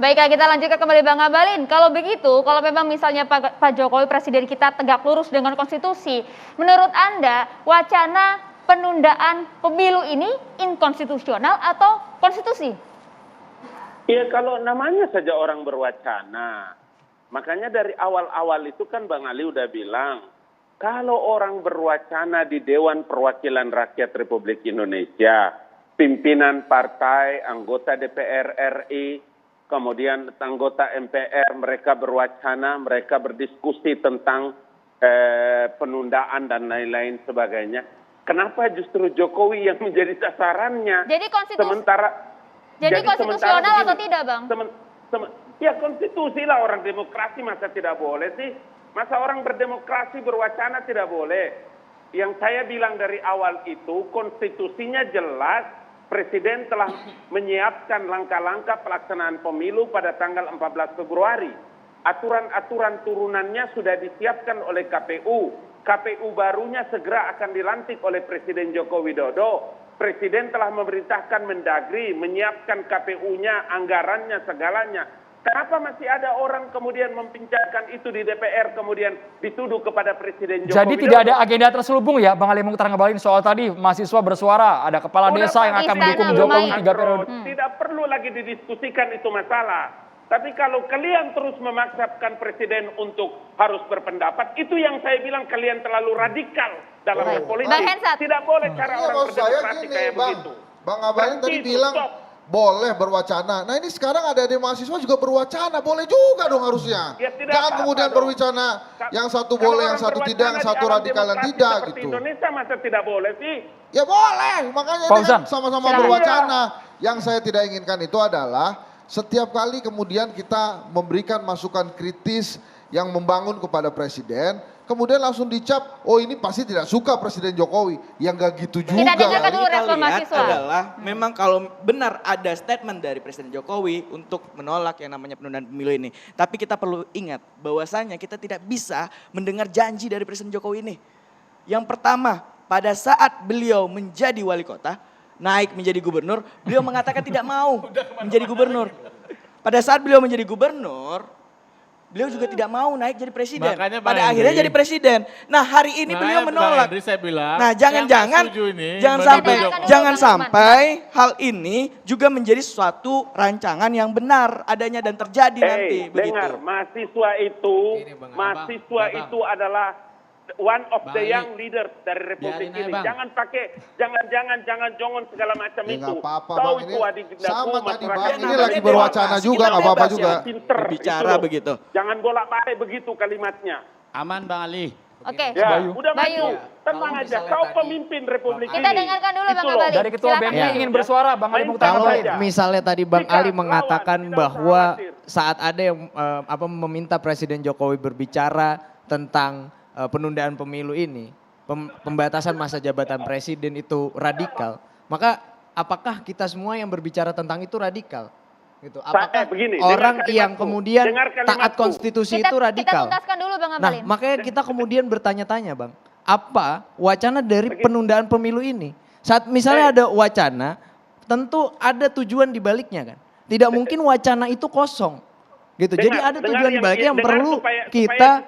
Baiklah, kita lanjutkan kembali Bang Abalin. Kalau begitu, kalau memang misalnya Pak Jokowi presiden kita tegak lurus dengan konstitusi, menurut Anda wacana penundaan pemilu ini inkonstitusional atau konstitusi? Ya kalau namanya saja orang berwacana. Makanya dari awal-awal itu kan Bang Ali udah bilang, kalau orang berwacana di Dewan Perwakilan Rakyat Republik Indonesia, pimpinan partai, anggota DPR RI, kemudian anggota MPR, mereka berwacana, mereka berdiskusi tentang penundaan dan lain-lain sebagainya. Kenapa justru Jokowi yang menjadi sasarannya? Jadi konstitusional atau tidak, Bang? Ya konstitusi lah, orang demokrasi masa tidak boleh sih? Masa orang berdemokrasi berwacana tidak boleh? Yang saya bilang dari awal itu konstitusinya jelas, Presiden telah menyiapkan langkah-langkah pelaksanaan pemilu pada tanggal 14 Februari. Aturan-aturan turunannya sudah disiapkan oleh KPU. KPU barunya segera akan dilantik oleh Presiden Joko Widodo. Presiden telah memerintahkan Mendagri menyiapkan KPU-nya, anggarannya, segalanya. Kenapa masih ada orang kemudian mempincangkan itu di DPR kemudian dituduh kepada Presiden Joko Widodo? Jadi tidak ada agenda terselubung ya Bang Ali Mukhtar Ngabalin soal tadi mahasiswa bersuara, ada kepala desa yang akan mendukung Jokowi 3 periode. Tidak perlu lagi didiskusikan itu masalah. Tapi kalau kalian terus memaksakan Presiden untuk harus berpendapat, itu yang saya bilang kalian terlalu radikal dalam berpolitik. Tidak boleh cara orang berdemokrasi kayak begitu. Bang Ngabalin tadi bilang boleh berwacana. Nah ini sekarang ada mahasiswa juga berwacana, boleh juga dong harusnya. Ya, jangan kemudian berwacana yang satu boleh, yang satu tidak, yang satu radikal yang tidak gitu. Indonesia masa tidak boleh sih? Ya boleh, makanya ini kan sama-sama berwacana. Yang saya tidak inginkan itu adalah setiap kali kemudian kita memberikan masukan kritis yang membangun kepada Presiden, kemudian langsung dicap, oh ini pasti tidak suka Presiden Jokowi. Yang gak gitu juga. Kita dengarkan dulu respon lihat mahasiswa. adalah memang kalau benar ada statement dari Presiden Jokowi untuk menolak yang namanya penundaan pemilu ini. Tapi kita perlu ingat bahwasanya kita tidak bisa mendengar janji dari Presiden Jokowi ini. Yang pertama, pada saat beliau menjadi wali kota, naik menjadi gubernur, beliau mengatakan tidak mau menjadi gubernur. Pada saat beliau menjadi gubernur, beliau juga tidak mau naik jadi presiden. Pada akhirnya jadi presiden. Nah hari ini beliau menolak. Nah jangan sampai hal ini juga menjadi suatu rancangan yang benar adanya dan terjadi nanti. Dengar, mahasiswa itu adalah one of the young leaders dari Republik ini. Jangan jongon segala macam itu. Tahu itu sama tadi Bang, ini lagi berwacana juga, nggak apa-apa juga. Bicara begitu. Jangan bolak-balik begitu kalimatnya. Aman Bang Ali. Oke, Ya, Bayu. udah maju. Tenang aja, kau pemimpin Republik ini. Kita dengarkan dulu Bang Abalin. Dari Ketua BMI ingin bersuara, Bang Ali Mukhtar Ngabalin. Kalau misalnya tadi Bang Ali mengatakan bahwa saat ada yang meminta Presiden Jokowi berbicara tentang penundaan pemilu ini, pembatasan masa jabatan presiden itu radikal, maka apakah kita semua yang berbicara tentang itu radikal? Gitu. Apakah orang yang kemudian taat konstitusi itu radikal? Kita tuntaskan dulu Bang Nah, Abalin. makanya kita kemudian bertanya-tanya Bang, apa wacana dari penundaan pemilu ini? Saat misalnya ada wacana, tentu ada tujuan di baliknya kan. Tidak mungkin wacana itu kosong. Gitu. Jadi ada tujuan di baliknya yang perlu kita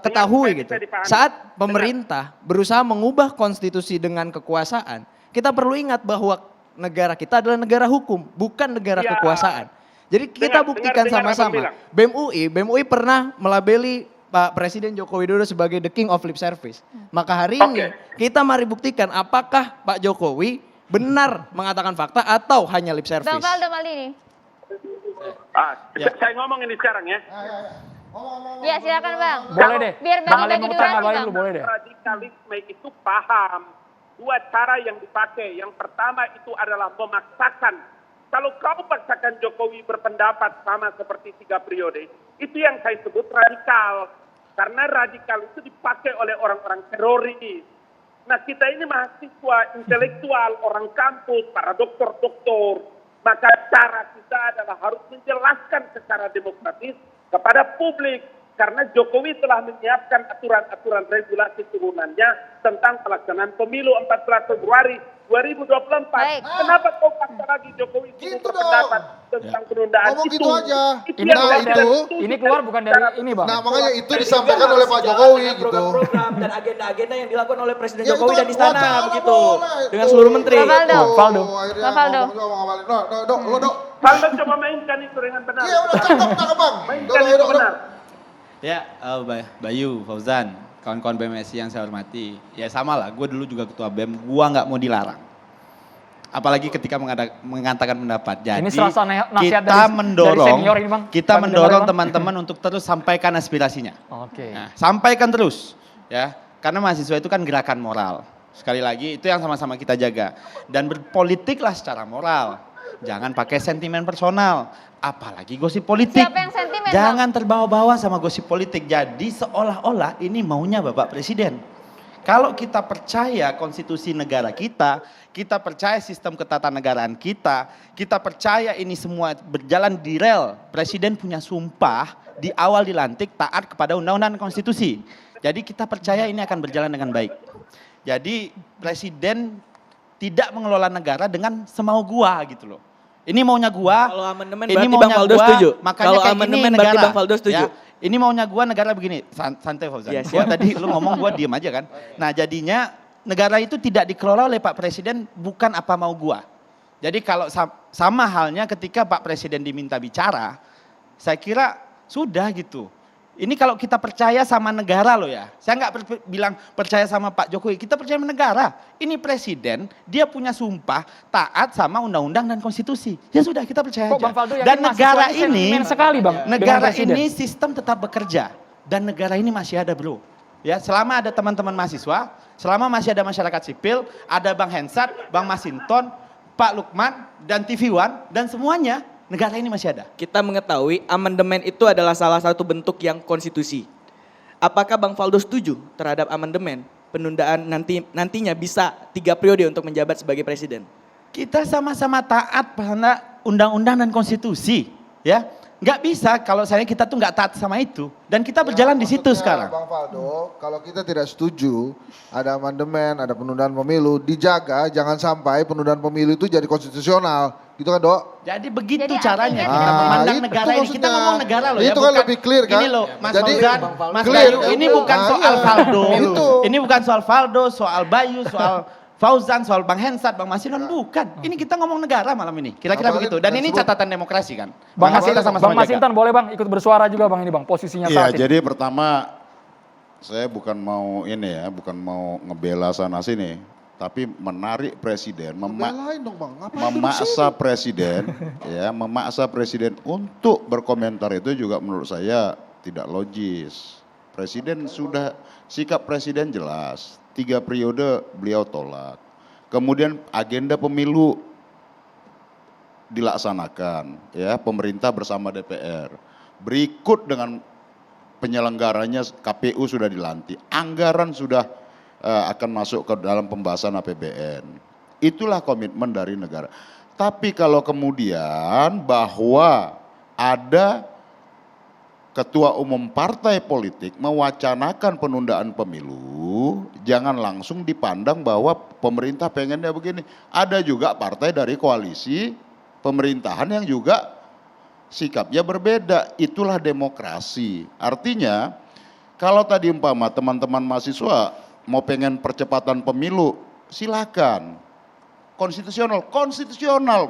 ketahui gitu. Saat pemerintah berusaha mengubah konstitusi dengan kekuasaan, kita perlu ingat bahwa negara kita adalah negara hukum, bukan negara kekuasaan. Jadi kita buktikan sama-sama. BEM UI pernah melabeli Pak Presiden Joko Widodo sebagai the king of lip service. Maka hari ini kita mari buktikan apakah Pak Jokowi benar mengatakan fakta atau hanya lip service. Bang Valdo Maldini. Saya ngomong ini sekarang ya. Ya silakan Bang. Boleh deh. Biar Bang Ali bagi-bagi Mukhtar durasi Ngabalin Bang. dulu, boleh deh. Radikalisme itu paham. Dua cara yang dipakai. Yang pertama itu adalah memaksakan. Kalau kau paksakan Jokowi berpendapat sama seperti 3 periode, itu yang saya sebut radikal. Karena radikal itu dipakai oleh orang-orang teroris. Nah kita ini mahasiswa, intelektual, orang kampus, para doktor-doktor. Maka cara kita adalah harus menjelaskan secara demokratis kepada publik. Karena Jokowi telah menyiapkan aturan-aturan regulasi turunannya tentang pelaksanaan pemilu 14 Februari 2024. Baik. Kenapa kau paksa lagi Jokowi itu Gitu berpendapat dong. tentang penundaan Ngomong itu? gitu aja. Yang Nah, tidak itu- setuju Ini keluar bukan dari ini bang. Nah makanya itu disampaikan oleh Pak Jokowi gitu. Program-program dan agenda-agenda yang dilakukan oleh Presiden Ya, Jokowi itu dan istana wacana begitu. boleh, Dengan itu. seluruh menteri. Bang Faldo. Faldo. Akhirnya Bang Faldo. ngomong juga, Bang Abalin. Dok. Faldo coba mainkan itu dengan benar. Iya udah cakep Bang. Mainkan itu benar. Ya, Bayu, Fauzan, kawan-kawan BMSI yang saya hormati. Ya sama lah, gue dulu juga ketua BEM, gue nggak mau dilarang. Apalagi ketika mengatakan pendapat. Jadi Ini serasa nasihat kita dari mendorong, senior ini, Bang. kita Bang, mendorong Bang. teman-teman untuk terus sampaikan aspirasinya. Oke. Nah, sampaikan terus, ya, karena mahasiswa itu kan gerakan moral. Sekali lagi itu yang sama-sama kita jaga dan berpolitiklah secara moral. Jangan pakai sentimen personal, apalagi gosip politik. Siapa yang sentimen, Jangan terbawa-bawa sama gosip politik. Jadi seolah-olah ini maunya Bapak Presiden. Kalau kita percaya konstitusi negara kita percaya sistem ketatanegaraan kita percaya ini semua berjalan di rel. Presiden punya sumpah di awal dilantik taat kepada undang-undang dan konstitusi. Jadi kita percaya ini akan berjalan dengan baik. Jadi presiden tidak mengelola negara dengan semau gua gitu loh. Ini maunya gua. Kalau amandemen ini berarti maunya Bang Faldo gua, setuju? Makanya Kalau kayak gini amandemen berarti negara. Bang Faldo setuju? Ya, ini maunya gua negara begini. Santai Fauzan. Ya, Gua siap. tadi lu ngomong gua diem aja kan. Nah jadinya negara itu tidak dikelola oleh Pak Presiden bukan apa mau gua. Jadi kalau sama halnya ketika Pak Presiden diminta bicara, saya kira sudah gitu. Ini kalau kita percaya sama negara loh ya. Saya nggak bilang percaya sama Pak Jokowi, kita percaya sama negara. Ini presiden, dia punya sumpah taat sama undang-undang dan konstitusi. Ya sudah kita percaya Kok aja. Bang Faldo yakin Dan mahasiswa negara ini sentimen ini, sekali, Bang, dengan negara presiden? ini sistem tetap bekerja. Dan negara ini masih ada bro. Ya, selama ada teman-teman mahasiswa, selama masih ada masyarakat sipil, ada Bang Hensat, Bang Masinton, Pak Lukman, dan TV One, dan semuanya, negara ini masih ada. Kita mengetahui amandemen itu adalah salah satu bentuk yang konstitusi. Apakah Bang Faldo setuju terhadap amandemen penundaan nantinya bisa 3 periode untuk menjabat sebagai presiden? Kita sama-sama taat pada undang-undang dan konstitusi, ya. Nggak bisa kalau saya kita tuh nggak taat sama itu. Dan kita berjalan di situ Maksudnya, sekarang. Bang Faldo, kalau kita tidak setuju ada amandemen, ada penundaan pemilu, dijaga jangan sampai penundaan pemilu itu jadi konstitusional. Gitu kan, Dok? Jadi begitu Jadi caranya artinya kita tidak- memandang itu negara ini. Kita maksudnya. ngomong negara loh ya. Itu kan lebih clear kan? Ini loh, Mas Jadi, Fauzan, Mas clear Bayu, kan? ini bukan Nah, soal iya. Faldo. Itu. Ini bukan soal Faldo, soal Bayu, soal Fauzan, soal Bang Hensat, Bang Masinon, bukan. Ini kita ngomong negara malam ini. Kira-kira Apalagi begitu. Dan ini tersebut. catatan demokrasi kan. Bang Maka kita Masinton, sama-sama Bang jaga. Masinton boleh Bang ikut bersuara juga Bang ini Bang posisinya Iya, saat ini. jadi pertama saya bukan mau ini ya, bukan mau ngebela sana sini, tapi menarik presiden, Belain dong, Bang. Ngapain memaksa presiden, ya, memaksa presiden untuk berkomentar itu juga menurut saya tidak logis. Presiden sudah, sikap presiden jelas, 3 periode beliau tolak. Kemudian agenda pemilu dilaksanakan, ya, pemerintah bersama DPR. Berikut dengan penyelenggaranya KPU sudah dilantik, anggaran sudah akan masuk ke dalam pembahasan APBN. Itulah komitmen dari negara. Tapi kalau kemudian bahwa ada ketua umum partai politik mewacanakan penundaan pemilu, jangan langsung dipandang bahwa pemerintah pengennya begini. Ada juga partai dari koalisi pemerintahan yang juga sikapnya berbeda. Itulah demokrasi. Artinya kalau tadi umpama teman-teman mahasiswa mau pengen percepatan pemilu, silakan. Konstitusional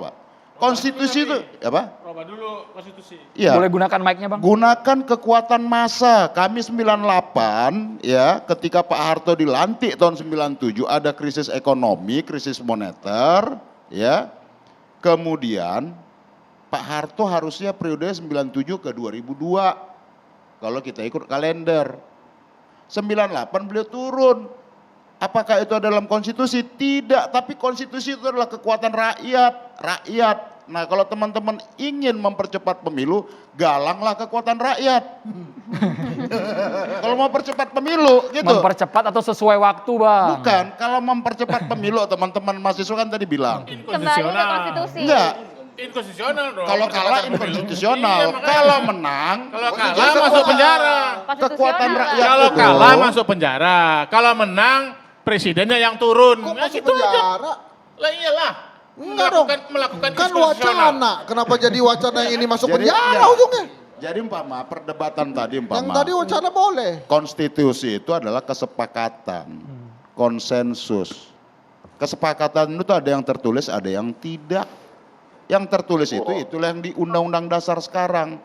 Pak. Konstitusi itu apa? Coba dulu konstitusi. Iya. Boleh gunakan mic-nya Bang. Gunakan kekuatan massa. Kami 98 ya, ketika Pak Harto dilantik tahun 97 ada krisis ekonomi, krisis moneter, ya. Kemudian Pak Harto harusnya periode 97 ke 2002. Kalau kita ikut kalender. 98 beliau turun. Apakah itu ada dalam konstitusi? Tidak, tapi konstitusi itu adalah kekuatan rakyat. Nah, kalau teman-teman ingin mempercepat pemilu, galanglah kekuatan rakyat. Kalau mau percepat pemilu gitu. Mempercepat atau sesuai waktu Bang? Bukan, kalau mempercepat pemilu teman-teman mahasiswa kan tadi bilang. Kembali ke konstitusi. Enggak, Inkonstitusional dong. kalau kalah inkonstitusional, kalau menang Kalau kalah masuk penjara. kekuatan rakyat Kalau itu. kalah masuk penjara. Kalau menang presidennya yang turun. Kok Ya masuk gitu aja. penjara? Lah iyalah. Enggak dong. Melakukan Kan diskonsional. wacana. Kenapa jadi wacana yang ini masuk Jadi, penjara ya. ujungnya? Jadi umpama perdebatan tadi Yang tadi wacana boleh. konstitusi itu adalah kesepakatan, konsensus. Kesepakatan itu ada yang tertulis, ada yang tidak. Yang tertulis itu itulah yang di Undang-Undang Dasar sekarang.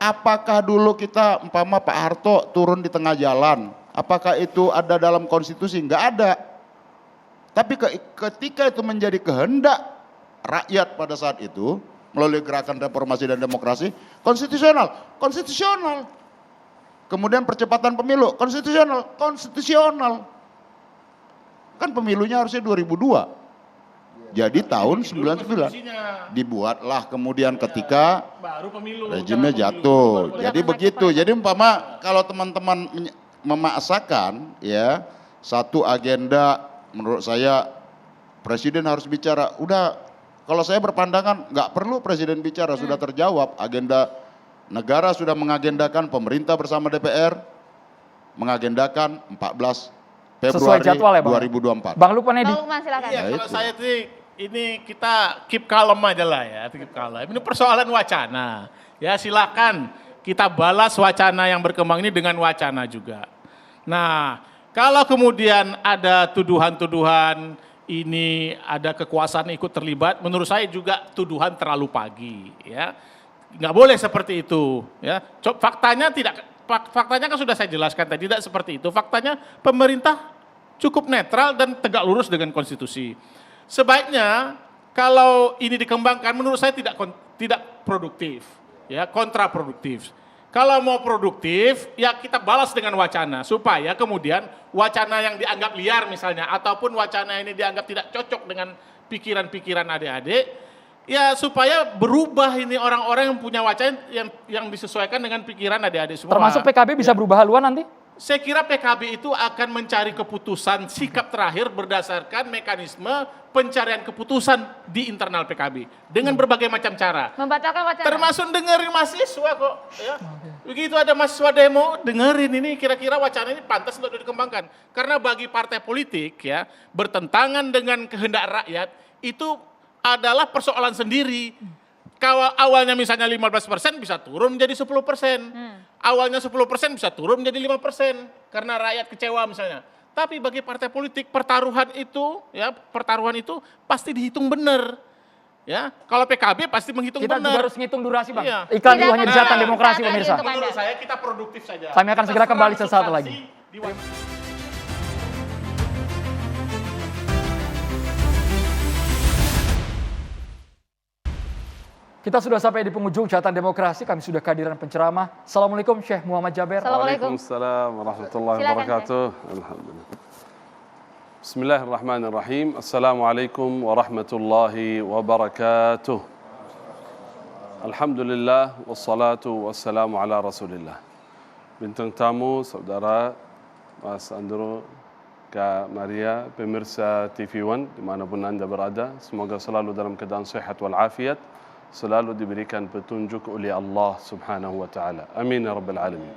Apakah dulu kita umpama Pak Harto turun di tengah jalan, apakah itu ada dalam konstitusi? Enggak ada. Tapi ketika itu menjadi kehendak rakyat pada saat itu melalui gerakan reformasi dan demokrasi, konstitusional. Kemudian percepatan pemilu, konstitusional. Kan pemilunya harusnya 2002. Jadi tahun 99 dibuatlah kemudian ketika baru pemilu rejimnya jatuh. Jadi begitu. Jadi umpama kalau teman-teman memaksakan ya satu agenda, menurut saya presiden harus bicara. Udah, kalau saya berpandangan nggak perlu presiden bicara, sudah terjawab. Agenda negara sudah mengagendakan, pemerintah bersama DPR mengagendakan 14 Sesuai Februari jadwal ya, Bang? 2024. Bang Lukman Edi. Bang Lukman silakan. Iya, Nah, kalau itu. saya sih ini kita keep kalem aja lah ya, keep kalem. Ini persoalan wacana. Ya silakan kita balas wacana yang berkembang ini dengan wacana juga. Nah, kalau kemudian ada tuduhan-tuduhan ini ada kekuasaan ikut terlibat, menurut saya juga tuduhan terlalu pagi, ya. Nggak boleh seperti itu, ya. Faktanya tidak. Faktanya kan sudah saya jelaskan tadi, tidak seperti itu. Faktanya pemerintah cukup netral dan tegak lurus dengan konstitusi. Sebaiknya kalau ini dikembangkan menurut saya tidak produktif, ya, kontraproduktif. Kalau mau produktif, ya kita balas dengan wacana supaya kemudian wacana yang dianggap liar misalnya ataupun wacana ini dianggap tidak cocok dengan pikiran-pikiran adik-adik, ya supaya berubah ini orang-orang yang punya wacana yang disesuaikan dengan pikiran adik-adik semua. Termasuk PKB bisa berubah haluan nanti? Saya kira PKB itu akan mencari keputusan sikap terakhir berdasarkan mekanisme pencarian keputusan di internal PKB dengan berbagai macam cara. Membatalkan wacana. Termasuk dengerin mahasiswa kok. Ya. Begitu ada mahasiswa demo, dengerin ini kira-kira wacana ini pantas untuk dikembangkan. Karena bagi partai politik ya bertentangan dengan kehendak rakyat itu adalah persoalan sendiri. Kalau awalnya misalnya 15% bisa turun menjadi 10%. Awalnya 10% bisa turun menjadi 5% karena rakyat kecewa misalnya. Tapi bagi partai politik pertaruhan itu pasti dihitung benar. Ya, kalau PKB pasti menghitung Kita benar. juga harus ngitung durasi, Bang. Iya. Iklan Tidak itu hanya di akan Jatan ada Demokrasi, saat pemirsa. lagi untuk Menurut Anda. saya kita produktif saja. Kami akan segera kembali Kita sesaat serang lagi. substansi di Kita sudah sampai di penghujung Jatan Demokrasi, kami sudah kehadiran penceramah. Assalamualaikum Syekh Muhammad Jaber. Assalamualaikum. Waalaikumsalam warahmatullahi Silakan, wabarakatuh. Alhamdulillah. Bismillahirrahmanirrahim. Assalamualaikum warahmatullahi wabarakatuh. Alhamdulillah wassalatu wassalamu ala Rasulillah. Bintang tamu, saudara Mas Andrew, Kak Maria, pemirsa TV One dimanapun Anda berada, semoga selalu dalam keadaan sehat walafiat, selalu diberikan petunjuk oleh Allah Subhanahu wa taala. Amin ya rabbal alamin.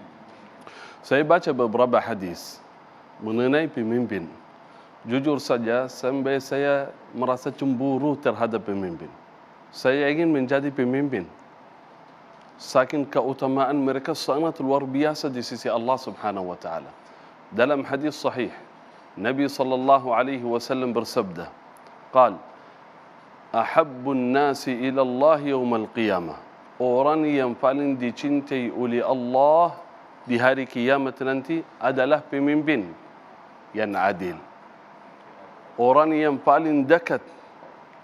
Saya baca beberapa hadis mengenai pemimpin. Jujur saja sampai saya merasa cemburu terhadap pemimpin. Saya ingin menjadi pemimpin. Saking keutamaan mereka sangat luar biasa di sisi Allah Subhanahu wa taala. Dalam hadis sahih, Nabi sallallahu alaihi wasallam bersabda, "Qal Ahabbun nasi ila Allah yawmal qiyamah." Orang yang paling dicintai oleh Allah di hari kiamat nanti adalah pemimpin yang adil. Orang yang paling dekat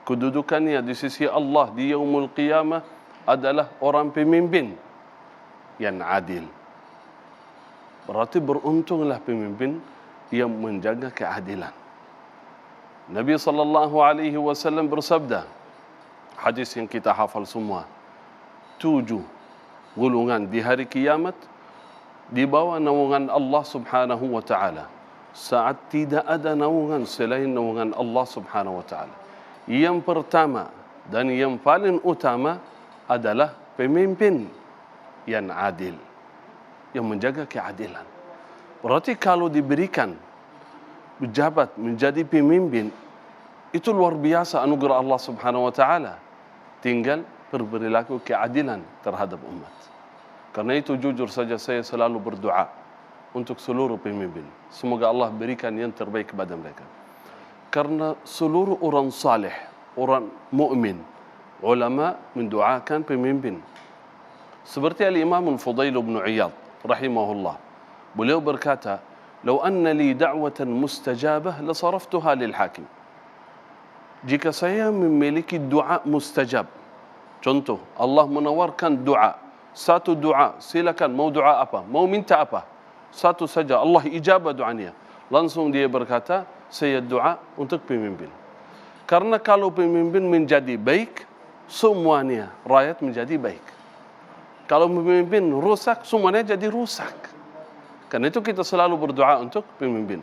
kedudukannya di sisi Allah di yaumul qiyamah adalah orang pemimpin yang adil. Berarti beruntunglah pemimpin yang menjaga keadilan. Nabi sallallahu alaihi wasallam bersabda, hadis yang kita hafal semua, 7 golongan di hari kiamat di bawah naungan Allah Subhanahu wa taala. Saat tidak ada naungan selain naungan Allah Subhanahu wa taala. Yang pertama dan yang paling utama adalah pemimpin yang adil, yang menjaga keadilan. Berarti kalau diberikan pejabat menjadi pemimpin, Itu luar biasa anugerah Allah Subhanahu wa taala. Tinggal berperilaku keadilan terhadap umat. Karena itu jujur saja saya selalu berdoa untuk seluruh pemimpin. Semoga Allah berikan yang terbaik kepada mereka. Karena seluruh orang saleh, orang mukmin, ulama mendoakan pemimpin. Seperti Al-Imam Al-Fudail bin Iyad rahimahullah. Beliau berkata, "Lau anna li da'watan mustajabah la saraftuha lil hakim." Jika saya memiliki doa mustajab, contoh Allah menawarkan doa, satu doa, silakan mau doa apa, mau minta apa, satu saja Allah ijabah doanya. Langsung dia berkata, saya doa untuk pemimpin. Karena kalau pemimpin menjadi baik, semuanya rakyat menjadi baik. Kalau pemimpin rusak, semuanya jadi rusak. Karena itu kita selalu berdoa untuk pemimpin.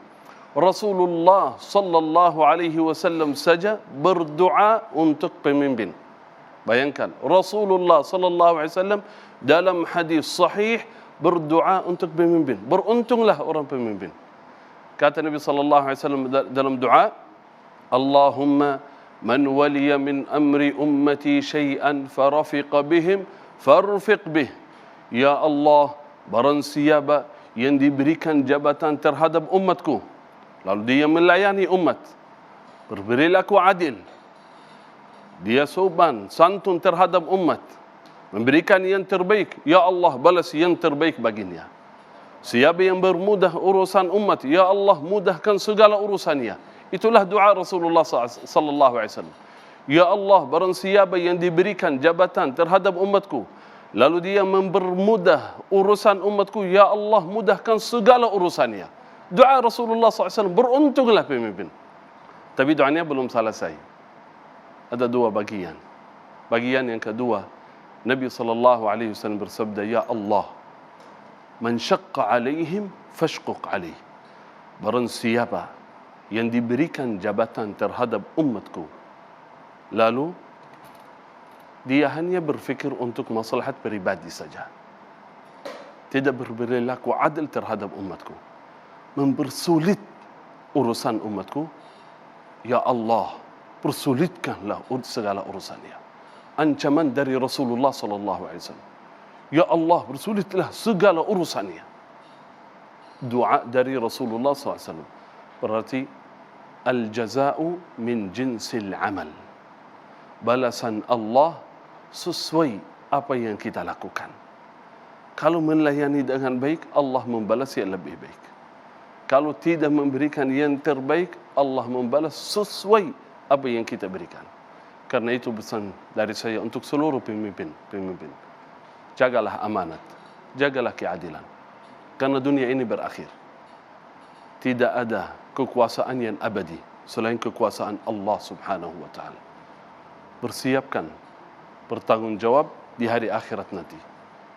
Rasulullah sallallahu alaihi wasallam saja berdoa untuk pemimpin. Bayangkan, Rasulullah sallallahu alaihi wasallam dalam hadis sahih berdoa untuk pemimpin. Beruntunglah orang pemimpin. Kata Nabi sallallahu alaihi wasallam dalam doa, Allahumma man waliya min amri ummati syai'an farafiqa bihim farfiq bih. Ya Allah, barang siapa yang diberikan jabatan terhadap umatku, lalu dia melayani umat, berperilaku adil, dia sopan, santun terhadap umat, memberikan yang terbaik, ya Allah balas yang terbaik baginya. Siapa yang bermudah urusan umat, ya Allah mudahkan segala urusannya. Itulah doa Rasulullah sallallahu alaihi wasallam. Ya Allah, barang siapa yang diberikan jabatan terhadap umatku, lalu dia mempermudah urusan umatku, ya Allah mudahkan segala urusannya. Doa Rasulullah SAW, beruntunglah pemimpin. Tapi doanya belum selesai. Ada dua bagian. Bagian yang kedua, Nabi SAW bersabda, ya Allah, man syaqqa alaihim fashquq alaih. Barang siapa yang diberikan jabatan terhadap umatku, lalu dia hanya berfikir untuk maslahat pribadi saja, tidak berperilaku adil terhadap umatku, mempersulit urusan umatku, ya Allah persulitkanlah segala urusannya. Ancaman dari Rasulullah SAW, ya Allah persulitlah segala urusannya. Doa dari Rasulullah SAW berarti al-jaza'u min jinsil amal. Balasan Allah sesuai apa yang kita lakukan. Kalau melayani dengan baik, Allah membalas yang lebih baik. Kalau tidak memberikan yang terbaik, Allah membalas sesuai apa yang kita berikan. Karena itu pesan dari saya untuk seluruh pemimpin. Jagalah amanat, jagalah keadilan. Karena dunia ini berakhir. Tidak ada kekuasaan yang abadi selain kekuasaan Allah Subhanahu wa taala. Bersiapkan bertanggung jawab di hari akhirat nanti.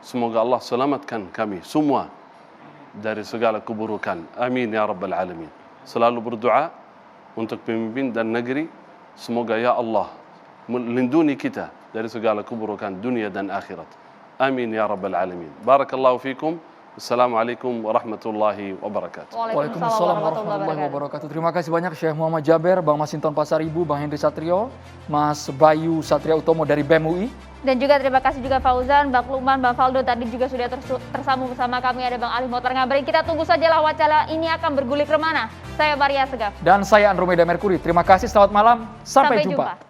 Semoga Allah selamatkan kami semua dari segala keburukan. Amin ya rabbal alamin. Selalu berdoa untuk pemimpin dan negeri. Semoga ya Allah melindungi kita dari segala keburukan dunia dan akhirat. Amin ya rabbal alamin. Barakallahu fikum. Assalamualaikum warahmatullahi wabarakatuh. Waalaikumsalam warahmatullahi wabarakatuh. Terima kasih banyak Syekh Muhammad Jaber, Bang Masinton Pasaribu, Bang Henry Satrio, Mas Bayu Satria Utomo dari BEM UI. Dan juga terima kasih juga Fauzan, Bang Lukman, Bang Faldo tadi juga sudah tersambung bersama kami. Ada Bang Ali Mokhtar Ngabalin. Kita tunggu sajalah wacana ini akan bergulir kemana. Saya Maria Segaf. Dan saya Andromeda Merkuri. Terima kasih, selamat malam. Sampai jumpa.